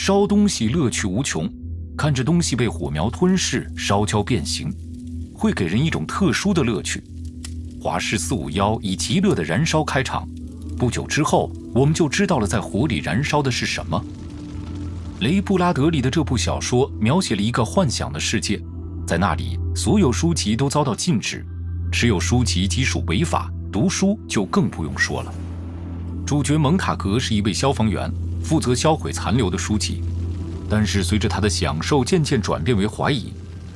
烧东西乐趣无穷，看着东西被火苗吞噬、烧焦变形，会给人一种特殊的乐趣。华氏451以极乐的燃烧开场，不久之后，我们就知道了在火里燃烧的是什么。雷布拉德里的这部小说描写了一个幻想的世界，在那里所有书籍都遭到禁止，持有书籍即属违法，读书就更不用说了。主角蒙塔格是一位消防员，负责销毁残留的书籍，但是随着他的享受渐渐转变为怀疑，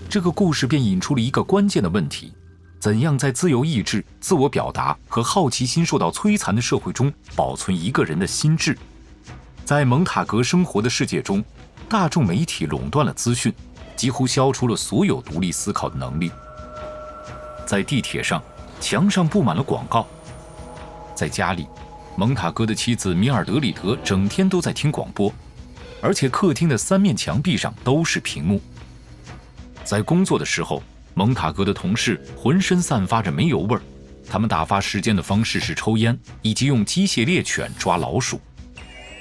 这个故事便引出了一个关键的问题：怎样在自由意志、自我表达和好奇心受到摧残的社会中保存一个人的心智？在蒙塔格生活的世界中，大众媒体垄断了资讯，几乎消除了所有独立思考的能力。在地铁上，墙上布满了广告；在家里，蒙塔格的妻子米尔德里德整天都在听广播，而且客厅的3面墙壁上都是屏幕。在工作的时候，蒙塔格的同事浑身散发着煤油味儿，他们打发时间的方式是抽烟，以及用机械猎犬抓老鼠。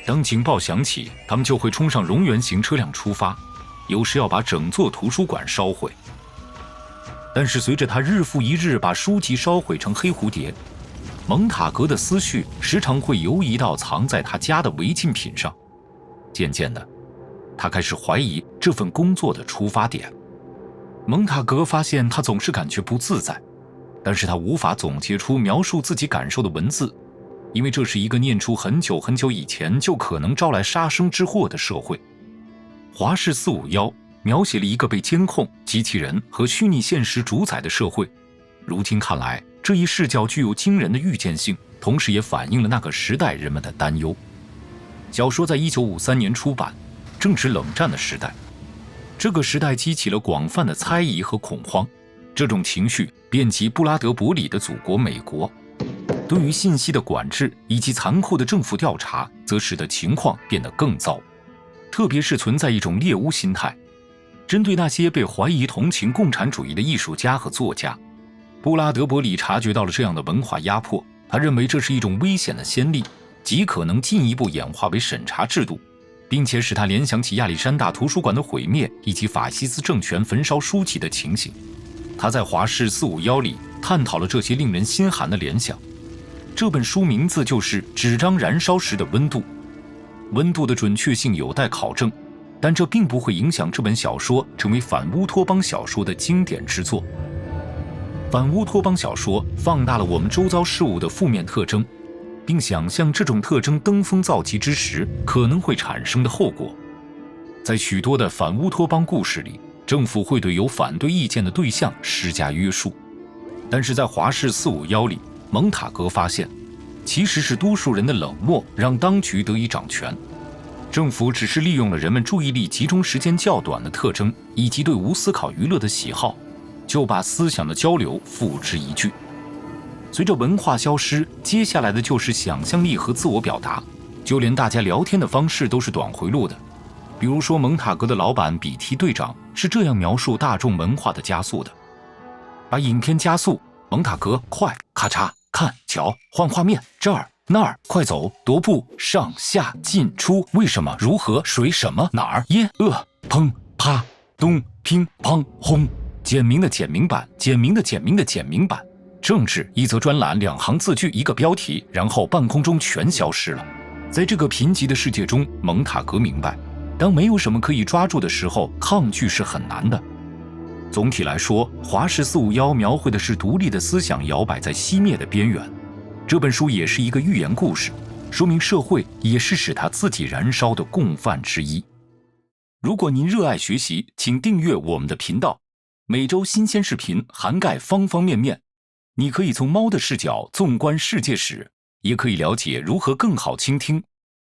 当警报响起，他们就会冲上蝾螈型车辆出发，有时要把整座图书馆烧毁。但是随着他日复一日把书籍烧毁成黑蝴蝶，蒙塔格的思绪时常会游移到藏在他家的违禁品上。渐渐的，他开始怀疑这份工作的出发点。蒙塔格发现他总是感觉不自在，但是他无法总结出描述自己感受的文字，因为这是一个念出很久很久以前就可能招来杀生之祸的社会。华氏451描写了一个被监控、机器人和虚拟现实主宰的社会。如今看来，这一视角具有惊人的预见性，同时也反映了那个时代人们的担忧。小说在1953年出版，正值冷战的时代。这个时代激起了广泛的猜疑和恐慌，这种情绪遍及布拉德伯里的祖国美国。对于信息的管制以及残酷的政府调查，则使得情况变得更糟，特别是存在一种猎巫心态，针对那些被怀疑同情共产主义的艺术家和作家。布拉德伯里察觉到了这样的文化压迫，他认为这是一种危险的先例，极可能进一步演化为审查制度，并且使他联想起亚历山大图书馆的毁灭以及法西斯政权焚烧书籍的情形。他在华氏451里探讨了这些令人心寒的联想。这本书名字就是《纸张燃烧时的温度》。温度的准确性有待考证，但这并不会影响这本小说成为反乌托邦小说的经典之作。反乌托邦小说放大了我们周遭事物的负面特征，并想象这种特征登峰造极之时可能会产生的后果。在许多的反乌托邦故事里，政府会对有反对意见的对象施加约束，但是在华氏451里，蒙塔格发现，其实是多数人的冷漠让当局得以掌权。政府只是利用了人们注意力集中时间较短的特征，以及对无思考娱乐的喜好，就把思想的交流付之一炬。随着文化消失，接下来的就是想象力和自我表达，就连大家聊天的方式都是短回路的。比如说，蒙塔格的老板比提队长是这样描述大众文化的加速的：把影片加速，蒙塔格，快，咔嚓，看，瞧，换画面，这儿那儿，快走，踱步，上下进出，为什么，如何，谁，什么，哪儿，耶，砰，啪，咚，乒乓，轰。简明的简明版，简明的简明的简明版。政治一则专栏，2行字句，一个标题，然后半空中全消失了。在这个贫瘠的世界中，蒙塔格明白，当没有什么可以抓住的时候，抗拒是很难的。总体来说，华氏451描绘的是独立的思想摇摆在熄灭的边缘。这本书也是一个寓言故事，说明社会也是使它自己燃烧的共犯之一。如果您热爱学习，请订阅我们的频道，每周新鲜视频涵盖方方面面。你可以从猫的视角纵观世界史，也可以了解如何更好倾听。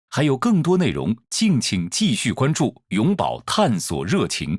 还有更多内容，敬请继续关注，永葆探索热情。